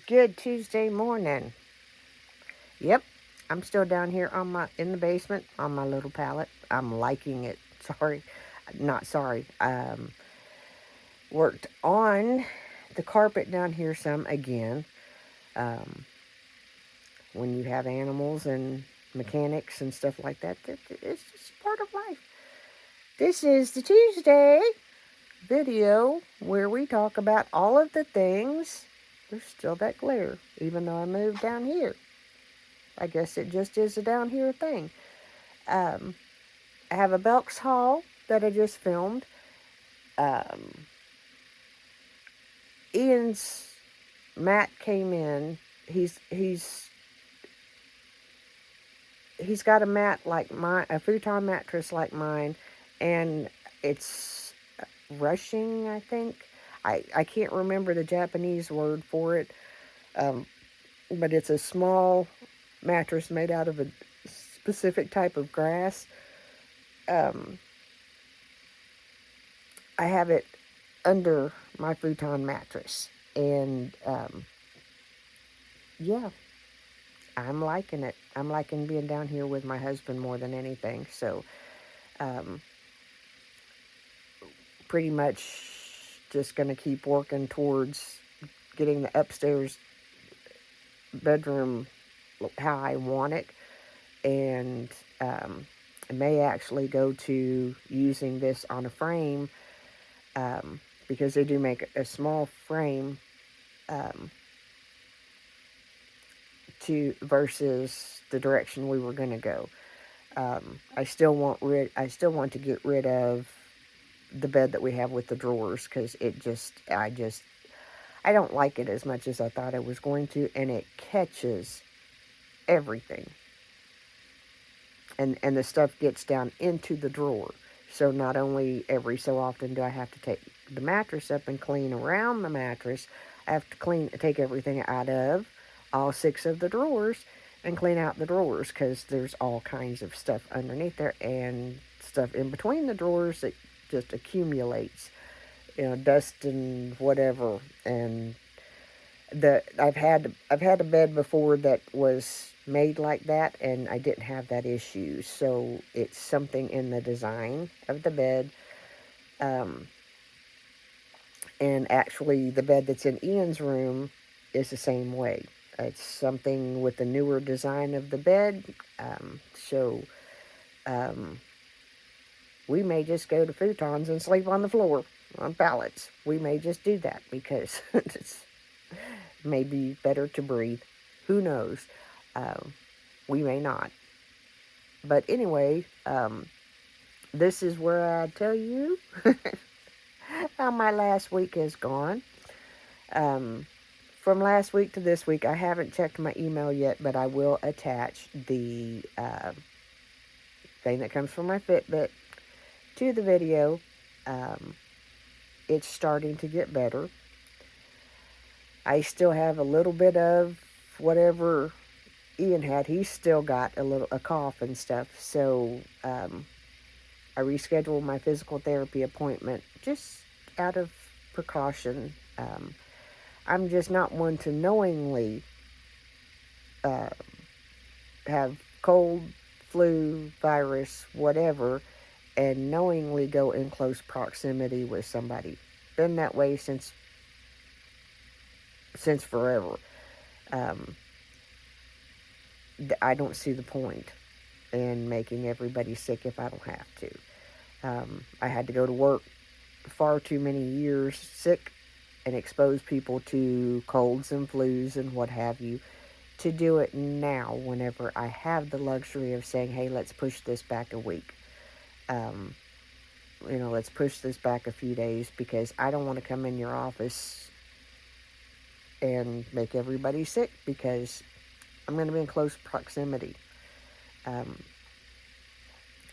Good Tuesday morning. Yep, I'm still down here in the basement on my little pallet. I'm liking it. Sorry, not sorry. Worked on the carpet down here some again. Um, when you have animals and mechanics and stuff like that, it's just part of life. This is the Tuesday video where we talk about all of the things. There's still that glare, even though I moved down here. I guess it just is a down here thing. Um, I have a Belks haul that I just filmed. Um, Ian's mat came in. He's got a mat like mine, a futon mattress like mine, and it's rushing. I think I can't remember the Japanese word for it, um, but it's a small mattress made out of a specific type of grass. Um, I have it under my futon mattress. And yeah, I'm liking it. I'm liking being down here with my husband more than anything. So um, pretty much just going to keep working towards getting the upstairs bedroom how I want it. And I may actually go to using this on a frame because they do make a small frame um, to versus the direction we were going to go. I still want to get rid of the bed that we have with the drawers because I don't like it as much as I thought I was going to, and it catches everything, and the stuff gets down into the drawer. So not only every so often do I have to take the mattress up and clean around the mattress, I have to take everything out of all 6 of the drawers and clean out the drawers because there's all kinds of stuff underneath there and stuff in between the drawers that just accumulates, dust and whatever. And I've had a bed before that was made like that, and I didn't have that issue. So it's something in the design of the bed. And actually, the bed that's in Ian's room is the same way. It's something with the newer design of the bed. So we may just go to futons and sleep on the floor on pallets. We may just do that because it's maybe better to breathe. Who knows? We may not. But anyway, this is where I tell you how my last week has gone. From last week to this week, I haven't checked my email yet, but I will attach the thing that comes from my Fitbit to the video. It's starting to get better. I still have a little bit of whatever Ian had. He's still got a cough and stuff. So I rescheduled my physical therapy appointment just out of precaution. I'm just not one to knowingly have cold, flu, virus, whatever, and knowingly go in close proximity with somebody. Been that way since forever. I don't see the point in making everybody sick if I don't have to. I had to go to work far too many years sick and expose people to colds and flus and what have you, to do it now whenever I have the luxury of saying, hey, let's push this back a week. Let's push this back a few days because I don't want to come in your office and make everybody sick because I'm going to be in close proximity.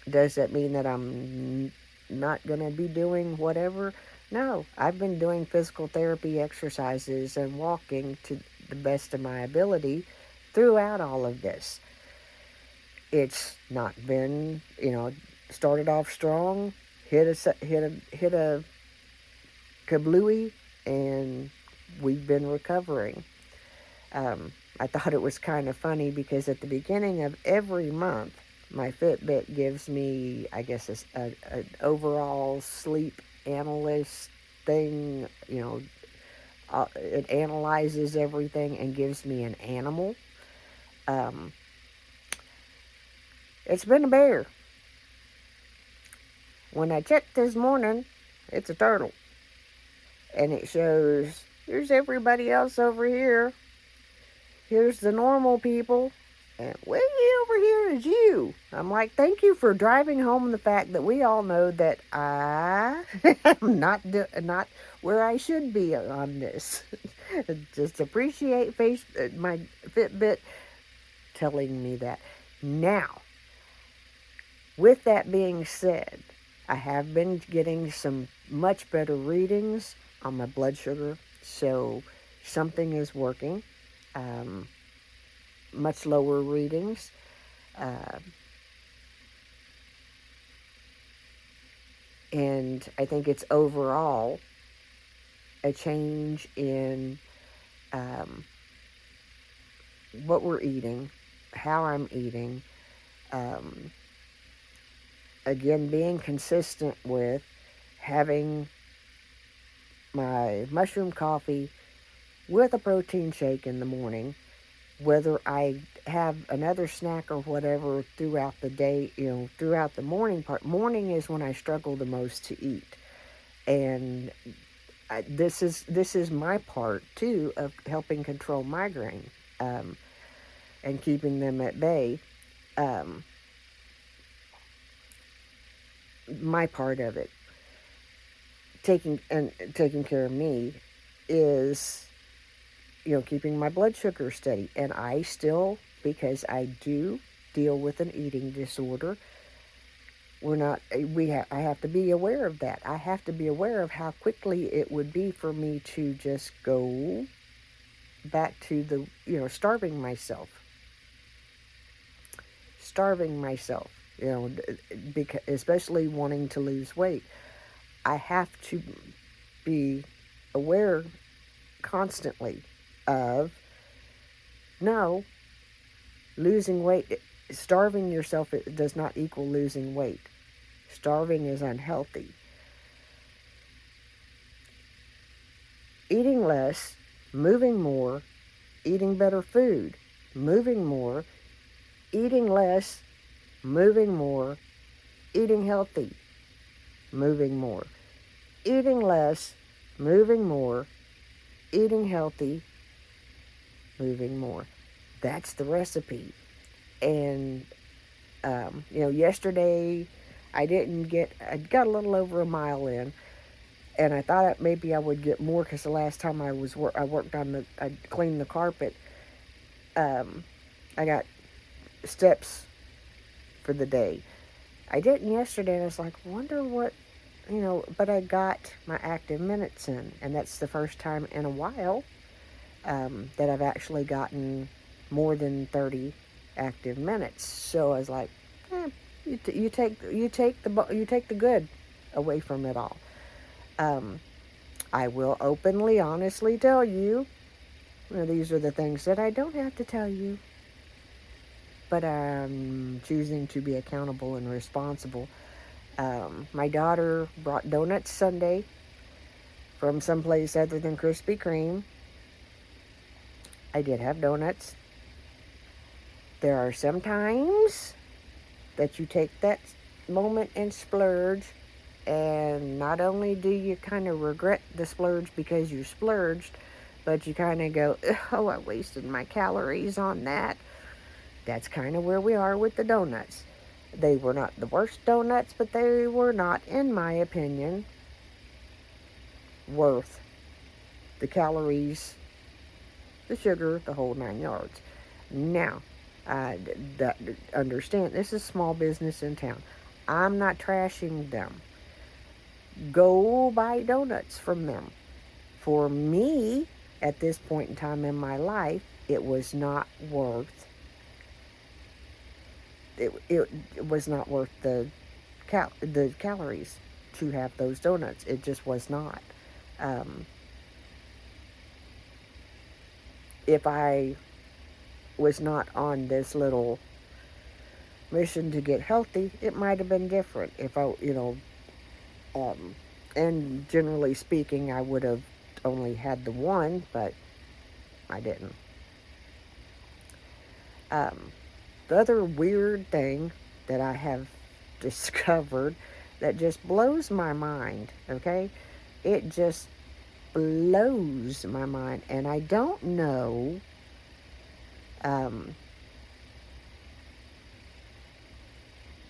Does that mean that I'm not going to be doing whatever? No, I've been doing physical therapy exercises and walking to the best of my ability throughout all of this. It's not been, started off strong, hit a kablooey, and we've been recovering. I thought it was kind of funny because at the beginning of every month, my Fitbit gives me, I guess, an overall sleep analyst thing. It analyzes everything and gives me an animal. Um, it's been a bear. When I checked this morning, it's a turtle. And it shows, here's everybody else over here. Here's the normal people. And way over here is you. I'm like, thank you for driving home the fact that we all know that I am not where I should be on this. Just appreciate my Fitbit telling me that. Now, with that being said, I have been getting some much better readings on my blood sugar, so something is working. Much lower readings. Uh, and I think it's overall a change in um, what we're eating, how I'm eating. Um, Again, being consistent with having my mushroom coffee with a protein shake in the morning, whether I have another snack or whatever throughout the day, throughout the morning part. Morning is when I struggle the most to eat. And this is my part too of helping control migraine, and keeping them at bay. Um, my part of it, taking care of me, is keeping my blood sugar steady. And I still, because I do deal with an eating disorder, I have to be aware of that. I have to be aware of how quickly it would be for me to just go back to the, starving myself, because, especially wanting to lose weight. I have to be aware constantly of, no, losing weight, starving yourself, it does not equal losing weight. Starving is unhealthy. Eating less, moving more, eating better food, moving more, eating less, moving more, eating healthy, moving more, eating less, moving more, eating healthy, moving more. That's the recipe. And, yesterday I got a little over a mile in, and I thought maybe I would get more because the last time I worked I cleaned the carpet. I got steps for the day. I didn't yesterday, and I was like, wonder what, but I got my active minutes in, and that's the first time in a while that I've actually gotten more than 30 active minutes. So I was like, you take the good away from it all. I will openly, honestly tell you, these are the things that I don't have to tell you, but I'm choosing to be accountable and responsible. My daughter brought donuts Sunday from someplace other than Krispy Kreme. I did have donuts. There are some times that you take that moment and splurge, and not only do you kind of regret the splurge because you splurged, but you kind of go, oh, I wasted my calories on that. That's kind of where we are with the donuts. They were not the worst donuts, but they were not, in my opinion, worth the calories, the sugar, the whole 9 yards. Now, understand, this is small business in town. I'm not trashing them. Go buy donuts from them. For me, at this point in time in my life, it was not worth it was not worth the calories to have those donuts. It just was not. Um, if I was not on this little mission to get healthy, it might have been different. If I, um, and generally speaking, I would have only had the one, but I didn't. Um, the other weird thing that I have discovered that just blows my mind, okay? It just blows my mind. And I don't know, um,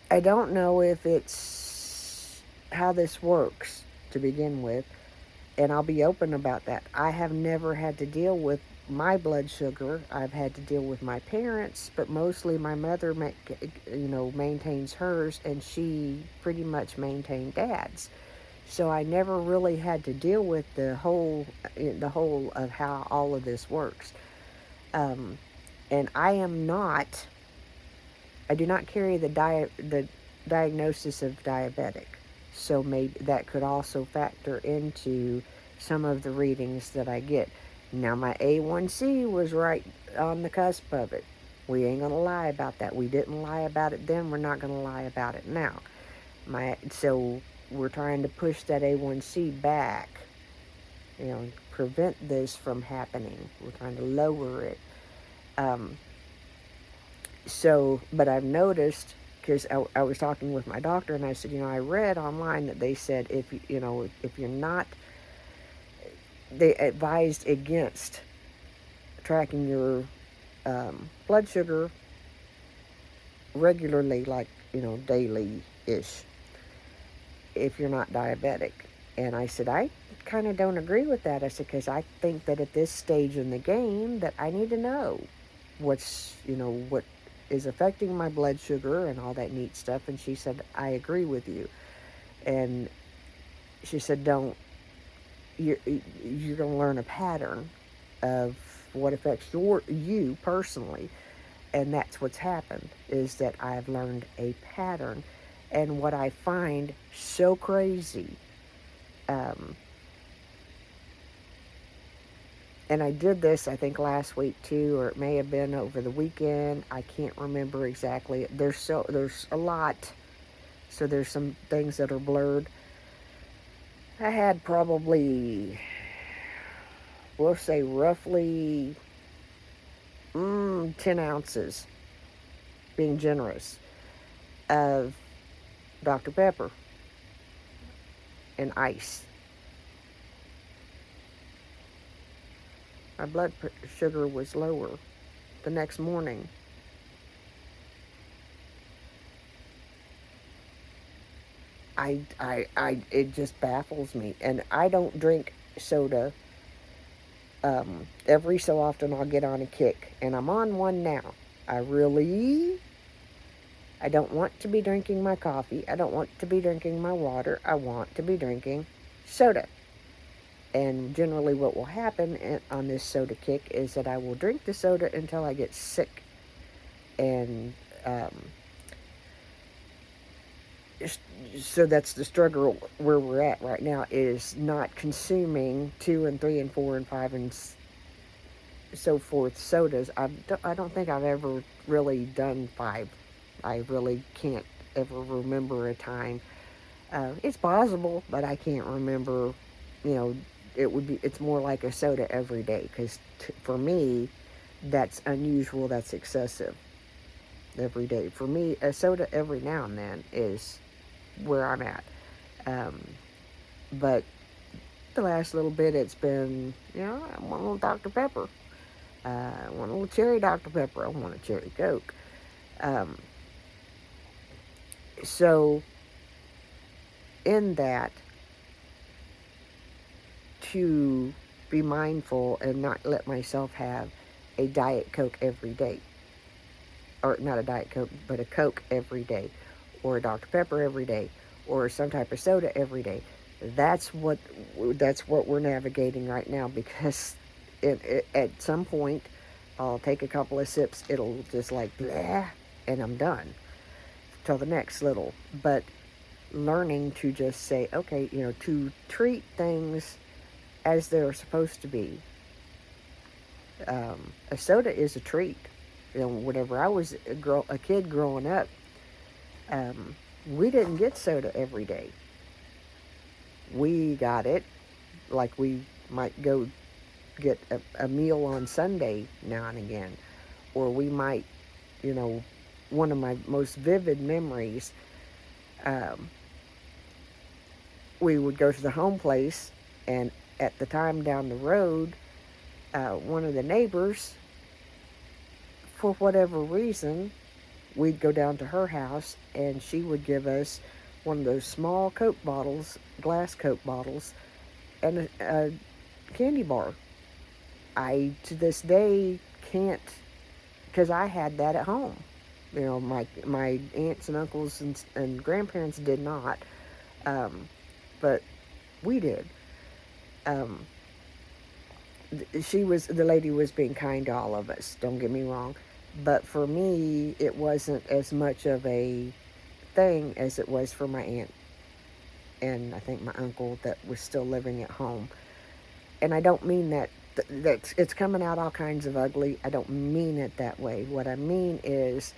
I don't know if it's how this works to begin with. And I'll be open about that. I have never had to deal with my blood sugar. I've had to deal with my parents, but mostly my mother, maintains hers, and she pretty much maintained dad's. So I never really had to deal with the whole of how all of this works. Um, and I do not carry the diagnosis of diabetic. So maybe that could also factor into some of the readings that I get. Now my A1C was right on the cusp of it. We ain't gonna lie about that. We didn't lie about it then. We're not gonna lie about it now. So we're trying to push that A1C back. Prevent this from happening. We're trying to lower it. Um, but I've noticed, because I was talking with my doctor, and I said, I read online that they said if you're not, they advised against tracking your blood sugar regularly, like, daily-ish, if you're not diabetic. And I said, I kind of don't agree with that. I said, because I think that at this stage in the game that I need to know what is affecting my blood sugar and all that neat stuff. And she said, I agree with you. And she said, you're going to learn a pattern of what affects you personally. And that's what's happened, is that I've learned a pattern. And what I find so crazy, and I did this, I think, last week too, or it may have been over the weekend. I can't remember exactly. There's a lot, so there's some things that are blurred. I had probably, we'll say roughly 10 ounces, being generous, of Dr. Pepper and ice. My blood sugar was lower the next morning. It just baffles me. And I don't drink soda. Every so often I'll get on a kick, and I'm on one now. I don't want to be drinking my coffee. I don't want to be drinking my water. I want to be drinking soda. And generally what will happen on this soda kick is that I will drink the soda until I get sick. And so that's the struggle where we're at right now, is not consuming 2 and 3 and 4 and 5 and so forth sodas. I don't think I've ever really done 5. I really can't ever remember a time. It's possible, but I can't remember. It's more like a soda every day, because for me, that's unusual. That's excessive. Every day for me, a soda every now and then is where I'm at. But the last little bit, it's been, I want a little Dr. Pepper. I want a little cherry Dr. Pepper. I want a cherry Coke. So, in that, to be mindful and not let myself have a Diet Coke every day. Or not a Diet Coke, but a Coke every day. Or a Dr. Pepper every day. Or some type of soda every day. That's what we're navigating right now, because at some point I'll take a couple of sips, it'll just like blah, and I'm done till the next little. But learning to just say, okay, to treat things as they're supposed to be. A soda is a treat. Whenever I was a kid growing up, um, we didn't get soda every day. We got it like we might go get a meal on Sunday now and again, or we might, you know, one of my most vivid memories, um, we would go to the home place, and at the time down the road, one of the neighbors, for whatever reason, we'd go down to her house, and she would give us one of those small Coke bottles, glass Coke bottles, and a candy bar. I, to this day, can't, because I had that at home. My aunts and uncles and grandparents did not, um, but we did. Um, the lady was being kind to all of us. Don't get me wrong, but for me, it wasn't as much of a thing as it was for my aunt and I think my uncle that was still living at home. And I don't mean that that's it's coming out all kinds of ugly. I don't mean it that way. What I mean is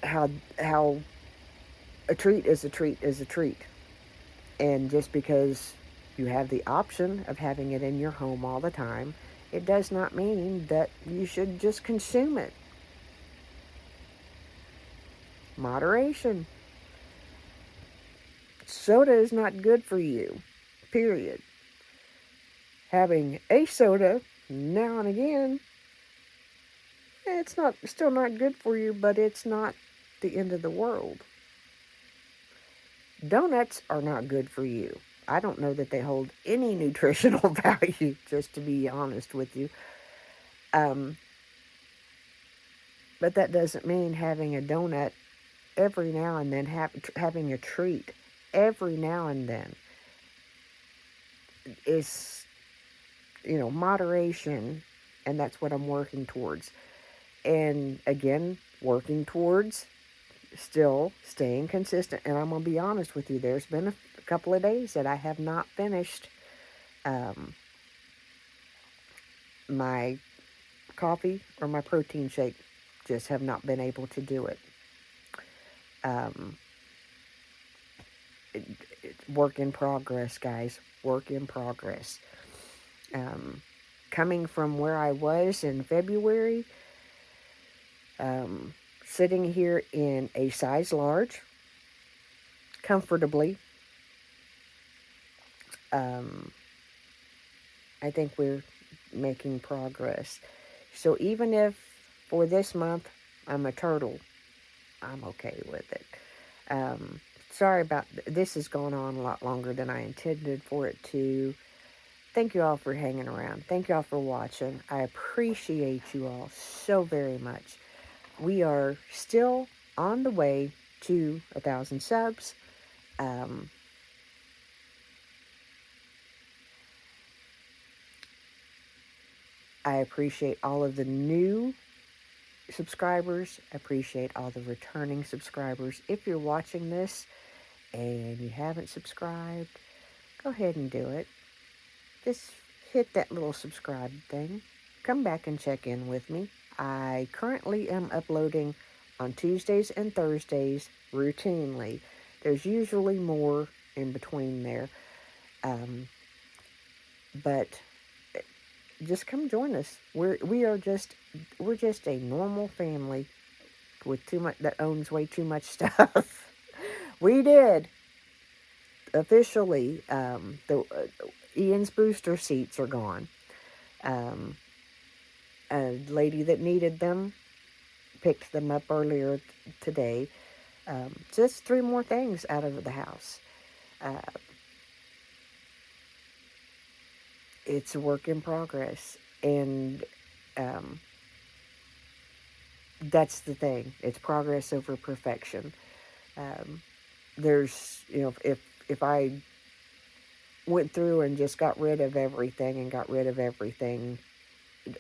how a treat is a treat is a treat. And just because you have the option of having it in your home all the time, it does not mean that you should just consume it. Moderation. Soda is not good for you, period. Having a soda now and again, it's not still not good for you, but it's not the end of the world. Donuts are not good for you. I don't know that they hold any nutritional value, just to be honest with you. Um, but that doesn't mean having a donut every now and then, having a treat every now and then is, moderation, and that's what I'm working towards. And again, working towards still staying consistent. And I'm going to be honest with you, there's been a couple of days that I have not finished um, my coffee or my protein shake. Just have not been able to do it. Um, Work in progress, guys. Work in progress. Um, Coming from where I was in February, um, sitting here in a size large, comfortably, um, I think we're making progress. So even if for this month I'm a turtle, I'm okay with it. Sorry about this has gone on a lot longer than I intended for it to. Thank you all for hanging around. Thank you all for watching. I appreciate you all so very much. We are still on the way to 1,000 subs. Um, I appreciate all of the new subscribers. I appreciate all the returning subscribers. If you're watching this and you haven't subscribed, go ahead and do it. Just hit that little subscribe thing. Come back and check in with me. I currently am uploading on Tuesdays and Thursdays routinely. There's usually more in between there. But just come join us. We're just a normal family with too much that owns way too much stuff. We did officially the Ian's booster seats are gone. A lady that needed them picked them up earlier today. Just 3 more things out of the house. Uh, it's a work in progress, and um, that's the thing. It's progress over perfection. Um, there's, if I went through and just got rid of everything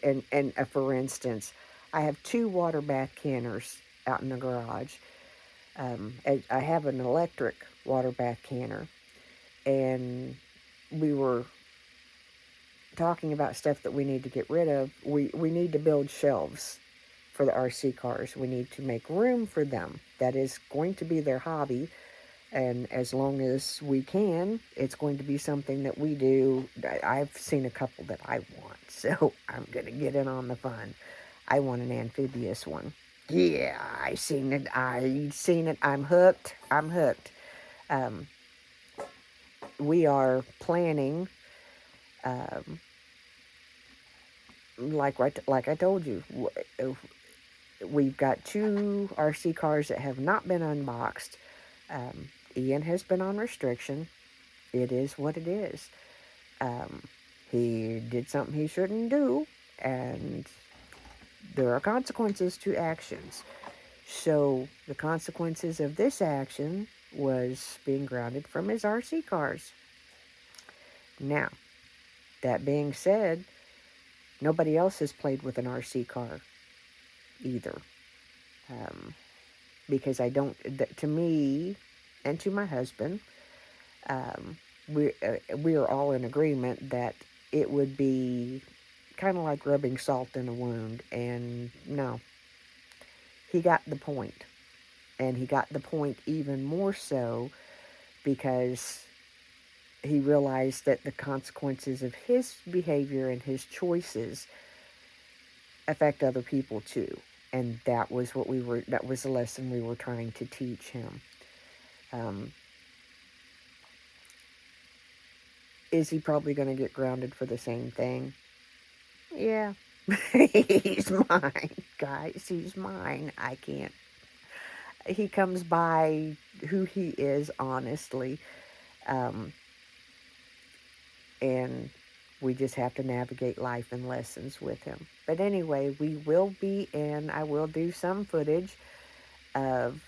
and for instance, I have 2 water bath canners out in the garage. I have an electric water bath canner, and we were talking about stuff that we need to get rid of, we need to build shelves for the RC cars. We need to make room for them. That is going to be their hobby. And as long as we can, it's going to be something that we do. I've seen a couple that I want, so I'm going to get in on the fun. I want an amphibious one. Yeah, I seen it. I seen it. I'm hooked. I'm hooked. Um, we are planning, um, like I told you, we've got two RC cars that have not been unboxed. Um, Ian has been on restriction. It is what it is. Um, he did something he shouldn't do, and there are consequences to actions. So the consequences of this action was being grounded from his RC cars. Now, that being said, nobody else has played with an RC car either. Um, because I don't, to me and to my husband, um, we are all in agreement that it would be kind of like rubbing salt in a wound. And no, he got the point. And he got the point even more so because he realized that the consequences of his behavior and his choices affect other people too. And that was that was the lesson we were trying to teach him. Um, is he probably going to get grounded for the same thing? Yeah. He's mine, guys. He's mine. I can't. He comes by who he is, honestly. Um, and we just have to navigate life and lessons with him. But anyway, we will be in, I will do some footage of,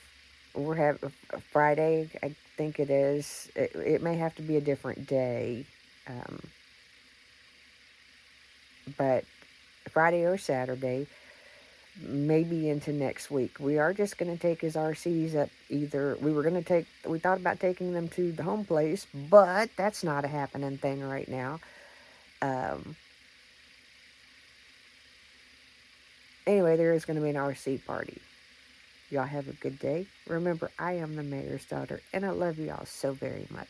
we're having Friday, I think it is. It may have to be a different day. Um, but Friday or Saturday, maybe into next week. We are just going to take his RCs up either, we thought about taking them to the home place, but that's not a happening thing right now. Um, anyway, there is going to be an RC party. Y'all have a good day. Remember, I am the mayor's daughter, and I love y'all so very much.